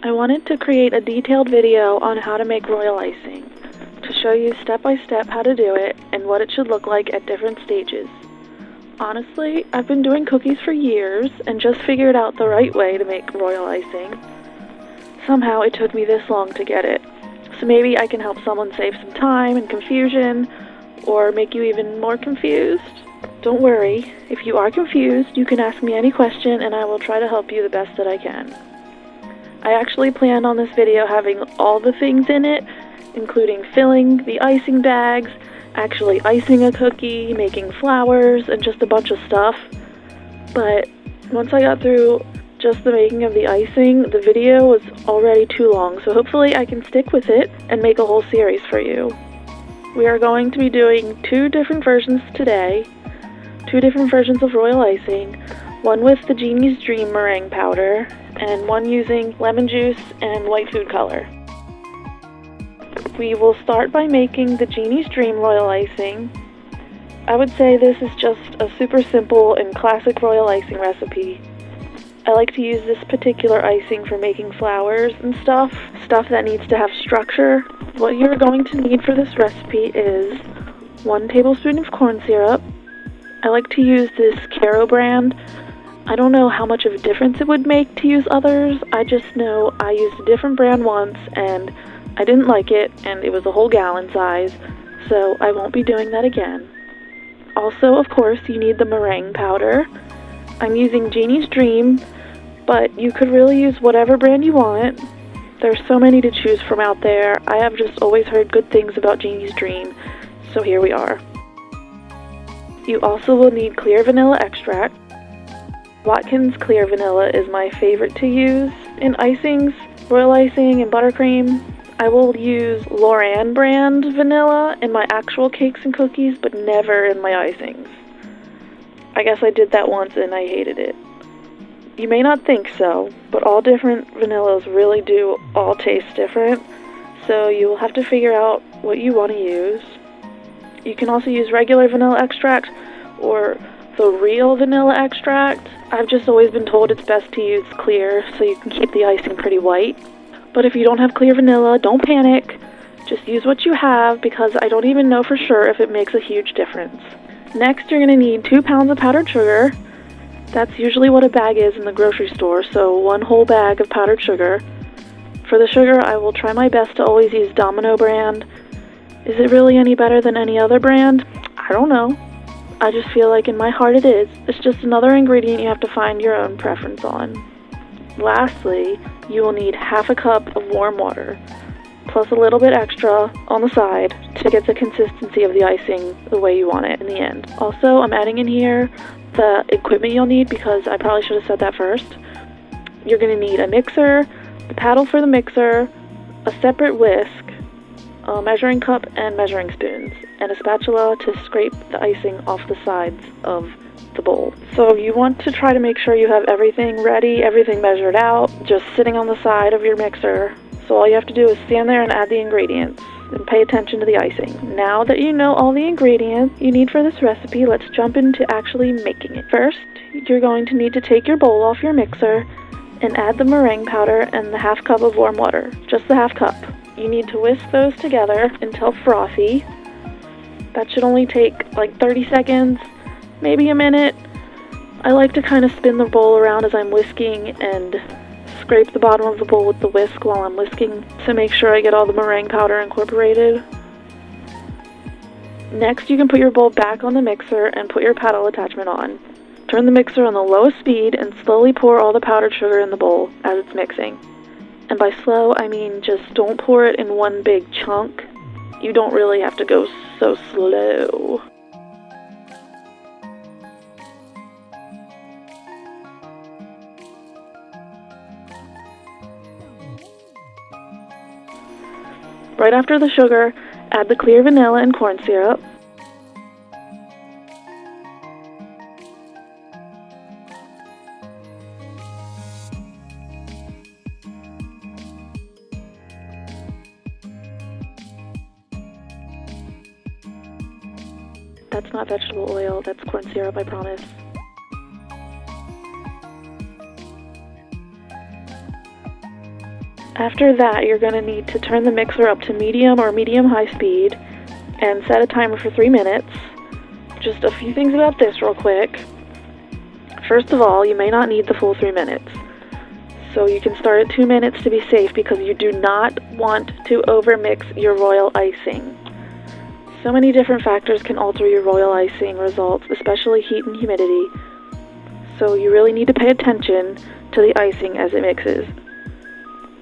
I wanted to create a detailed video on how to make royal icing, to show you step by step how to do it and what it should look like at different stages. Honestly, I've been doing cookies for years and just figured out the right way to make royal icing. Somehow it took me this long to get it, so maybe I can help someone save some time and confusion, or make you even more confused. Don't worry, if you are confused, you can ask me any question and I will try to help you the best that I can. I actually planned on this video having all the things in it, including filling the icing bags, actually icing a cookie, making flowers, and just a bunch of stuff. But once I got through just the making of the icing, the video was already too long, so hopefully I can stick with it and make a whole series for you. We are going to be doing two different versions today, two different versions of royal icing, one with the Genie's Dream meringue powder, and one using lemon juice and white food color. We will start by making the Genie's Dream royal icing. I would say this is just a super simple and classic royal icing recipe. I like to use this particular icing for making flowers and stuff that needs to have structure. What you're going to need for this recipe is 1 tablespoon of corn syrup. I like to use this Caro brand. I don't know how much of a difference it would make to use others. I just know I used a different brand once and I didn't like it, and it was a whole gallon size, so I won't be doing that again. Also, of course, you need the meringue powder. I'm using Genie's Dream, but you could really use whatever brand you want. There's so many to choose from out there. I have just always heard good things about Genie's Dream, so here we are. You also will need clear vanilla extract. Watkins clear vanilla is my favorite to use in icings, royal icing, and buttercream. I will use Loran brand vanilla in my actual cakes and cookies, but never in my icings. I guess I did that once and I hated it. You may not think so, but all different vanillas really do all taste different, so you will have to figure out what you want to use. You can also use regular vanilla extract or the real vanilla extract. I've just always been told it's best to use clear so you can keep the icing pretty white. But if you don't have clear vanilla, don't panic. Just use what you have, because I don't even know for sure if it makes a huge difference. Next, you're going to need 2 pounds of powdered sugar. That's usually what a bag is in the grocery store, so 1 whole bag of powdered sugar. For the sugar, I will try my best to always use Domino brand. Is it really any better than any other brand? I don't know. I just feel like in my heart it is. It's just another ingredient you have to find your own preference on. Lastly, you will need half a cup of warm water, plus a little bit extra on the side to get the consistency of the icing the way you want it in the end. Also, I'm adding in here the equipment you'll need, because I probably should have said that first. You're going to need a mixer, the paddle for the mixer, a separate whisk, a measuring cup and measuring spoons, and a spatula to scrape the icing off the sides of the bowl. So you want to try to make sure you have everything ready, everything measured out, just sitting on the side of your mixer. So all you have to do is stand there and add the ingredients and pay attention to the icing. Now that you know all the ingredients you need for this recipe, let's jump into actually making it. First, you're going to need to take your bowl off your mixer and add the meringue powder and the half cup of warm water, just the half cup. You need to whisk those together until frothy. That should only take like 30 seconds, maybe a minute. I like to kind of spin the bowl around as I'm whisking and scrape the bottom of the bowl with the whisk while I'm whisking to make sure I get all the meringue powder incorporated. Next, you can put your bowl back on the mixer and put your paddle attachment on. Turn the mixer on the lowest speed and slowly pour all the powdered sugar in the bowl as it's mixing. And by slow, I mean just don't pour it in one big chunk. You don't really have to go so slow. Right after the sugar, add the clear vanilla and corn syrup. That's not vegetable oil, that's corn syrup, I promise. After that, you're going to need to turn the mixer up to medium or medium-high speed and set a timer for 3 minutes. Just a few things about this real quick. First of all, you may not need the full 3 minutes. So you can start at 2 minutes to be safe because you do not want to overmix your royal icing. So many different factors can alter your royal icing results, especially heat and humidity. So you really need to pay attention to the icing as it mixes.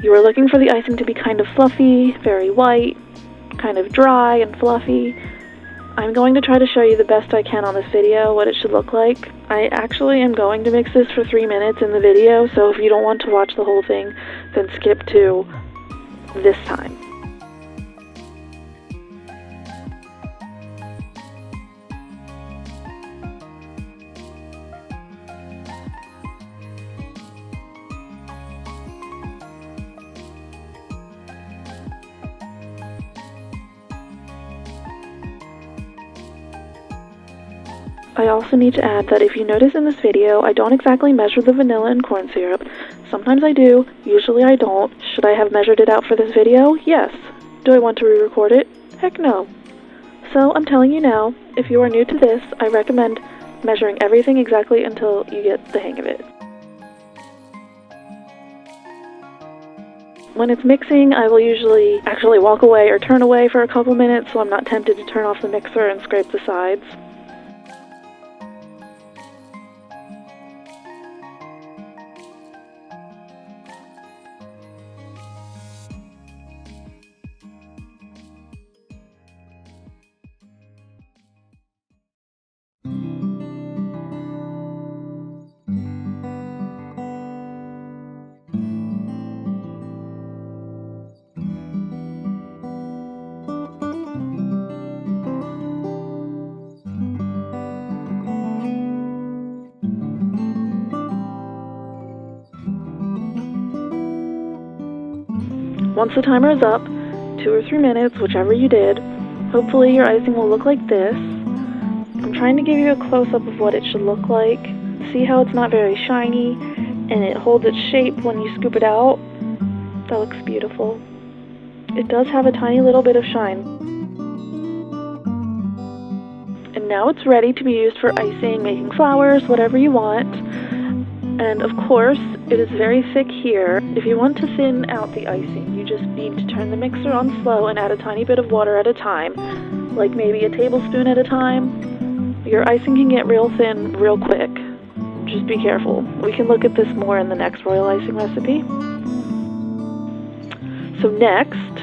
You are looking for the icing to be kind of fluffy, very white, kind of dry and fluffy. I'm going to try to show you the best I can on this video what it should look like. I actually am going to mix this for 3 minutes in the video, so if you don't want to watch the whole thing, then skip to this time. I also need to add that if you notice in this video, I don't exactly measure the vanilla and corn syrup. Sometimes I do, usually I don't. Should I have measured it out for this video? Yes. Do I want to re-record it? Heck no. So I'm telling you now, if you are new to this, I recommend measuring everything exactly until you get the hang of it. When it's mixing, I will usually actually walk away or turn away for a couple minutes so I'm not tempted to turn off the mixer and scrape the sides. Once the timer is up, 2 or 3 minutes, whichever you did, hopefully your icing will look like this. I'm trying to give you a close-up of what it should look like. See how it's not very shiny, and it holds its shape when you scoop it out? That looks beautiful. It does have a tiny little bit of shine. And now it's ready to be used for icing, making flowers, whatever you want. And of course, it is very thick here. If you want to thin out the icing, you just need to turn the mixer on slow and add a tiny bit of water at a time, like maybe a tablespoon at a time. Your icing can get real thin real quick. Just be careful. We can look at this more in the next royal icing recipe. So next,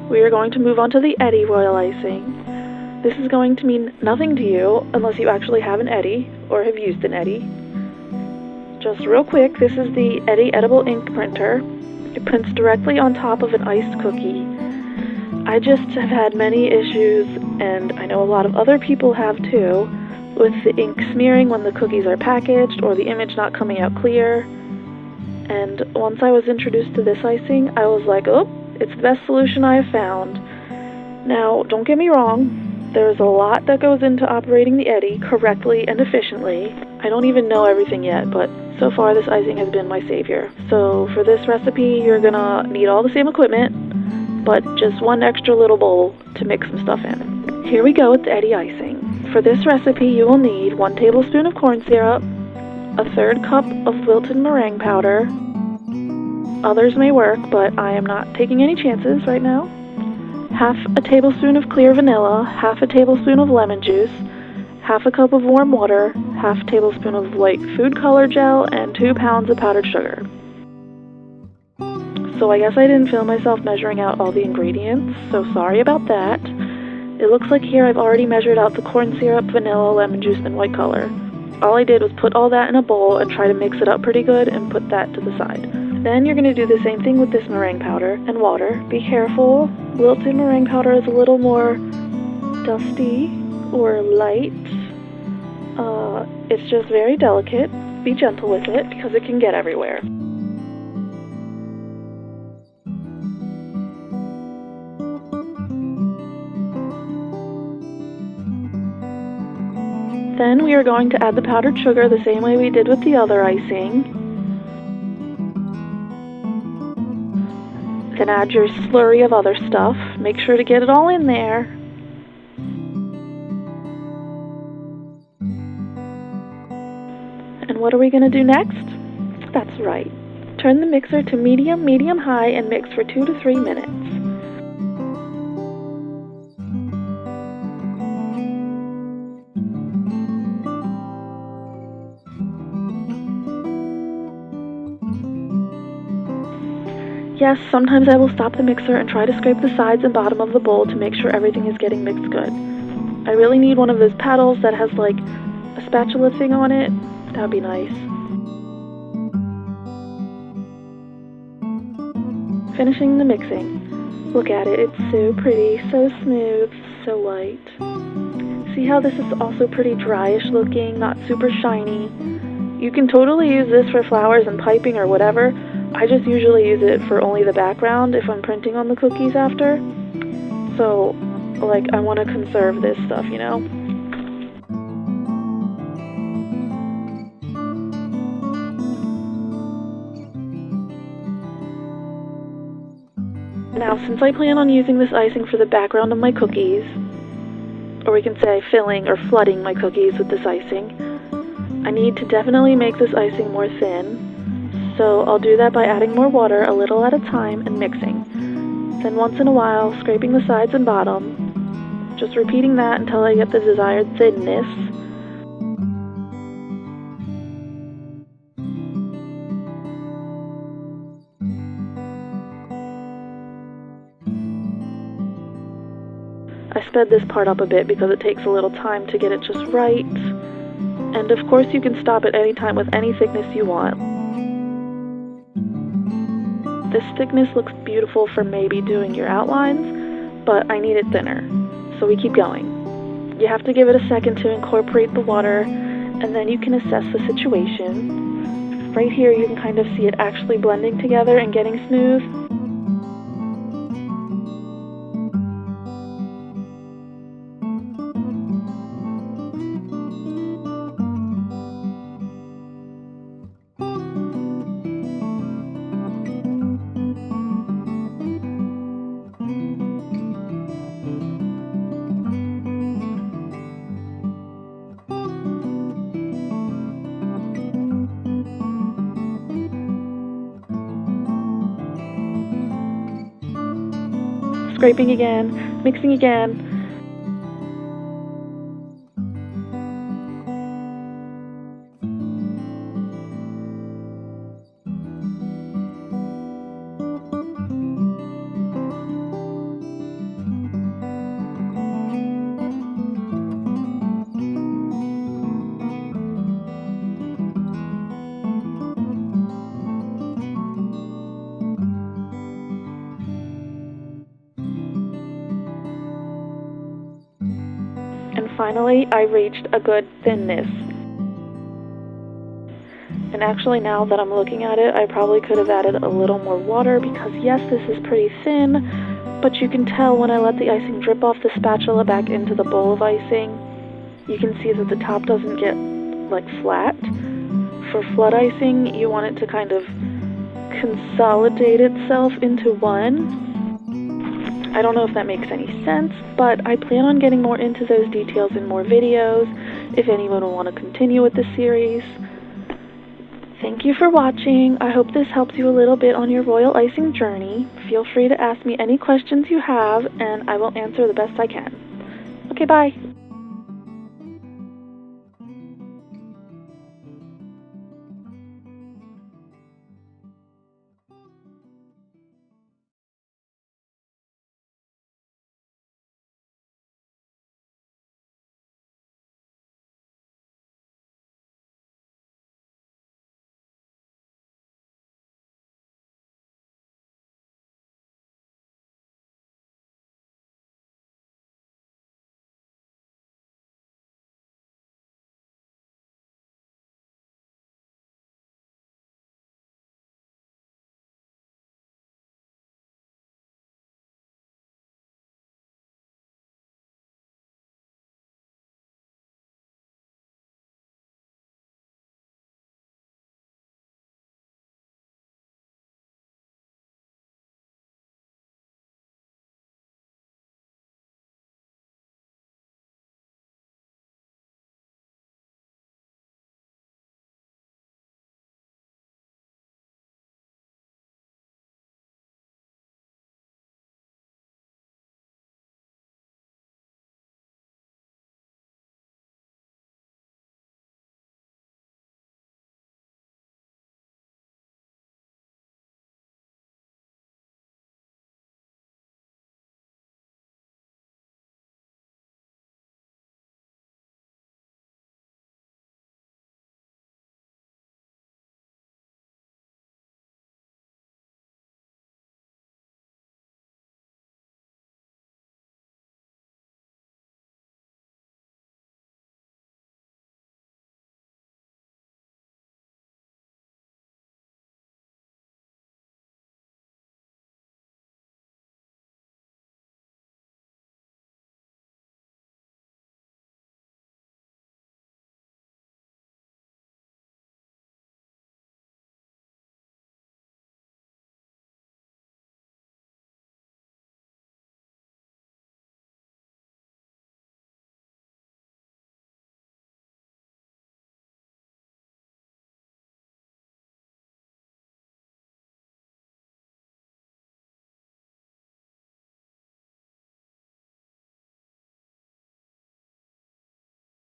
we are going to move on to the Eddie royal icing. This is going to mean nothing to you unless you actually have an Eddie or have used an Eddie. Just real quick, this is the Eddie Edible Ink Printer. It prints directly on top of an iced cookie. I just have had many issues, and I know a lot of other people have too, with the ink smearing when the cookies are packaged or the image not coming out clear. And once I was introduced to this icing, I was like, oh, it's the best solution I have found. Now, don't get me wrong, there's a lot that goes into operating the Eddie correctly and efficiently. I don't even know everything yet, but so far this icing has been my savior. So for this recipe, you're gonna need all the same equipment, but just one extra little bowl to mix some stuff in. Here we go with the Eddie icing. For this recipe, you will need 1 tablespoon of corn syrup, a 1/3 cup of wilted meringue powder. Others may work, but I am not taking any chances right now. 1/2 a tablespoon of clear vanilla, 1/2 a tablespoon of lemon juice, 1/2 cup of warm water, 1/2 tablespoon of white food color gel, and 2 pounds of powdered sugar. So I guess I didn't film myself measuring out all the ingredients, so sorry about that. It looks like here I've already measured out the corn syrup, vanilla, lemon juice, and white color. All I did was put all that in a bowl and try to mix it up pretty good and put that to the side. Then you're going to do the same thing with this meringue powder and water. Be careful, wilted meringue powder is a little more dusty or light. It's just very delicate. Be gentle with it because it can get everywhere. Then we are going to add the powdered sugar the same way we did with the other icing. Then add your slurry of other stuff. Make sure to get it all in there. And what are we going to do next? That's right. Turn the mixer to medium, medium-high, and mix for 2 to 3 minutes. Yes, sometimes I will stop the mixer and try to scrape the sides and bottom of the bowl to make sure everything is getting mixed good. I really need one of those paddles that has like a spatula thing on it. That would be nice. Finishing the mixing. Look at it, it's so pretty, so smooth, so light. See how this is also pretty dryish looking, not super shiny. You can totally use this for flowers and piping or whatever. I just usually use it for only the background if I'm printing on the cookies after. So, like, I want to conserve this stuff, you know? Now, since I plan on using this icing for the background of my cookies, or we can say filling or flooding my cookies with this icing, I need to definitely make this icing more thin. So I'll do that by adding more water a little at a time and mixing. Then once in a while, scraping the sides and bottom. Just repeating that until I get the desired thinness. I sped this part up a bit because it takes a little time to get it just right. And of course you can stop at any time with any thickness you want. This thickness looks beautiful for maybe doing your outlines, but I need it thinner, so we keep going. You have to give it a second to incorporate the water, and then you can assess the situation. Right here you can kind of see it actually blending together and getting smooth. Scraping again, mixing again. And finally, I reached a good thinness. And actually, now that I'm looking at it, I probably could have added a little more water because yes, this is pretty thin, but you can tell when I let the icing drip off the spatula back into the bowl of icing, you can see that the top doesn't get like flat. For flood icing, you want it to kind of consolidate itself into one. I don't know if that makes any sense, but I plan on getting more into those details in more videos, if anyone will want to continue with this series. Thank you for watching. I hope this helps you a little bit on your royal icing journey. Feel free to ask me any questions you have, and I will answer the best I can. Okay, bye.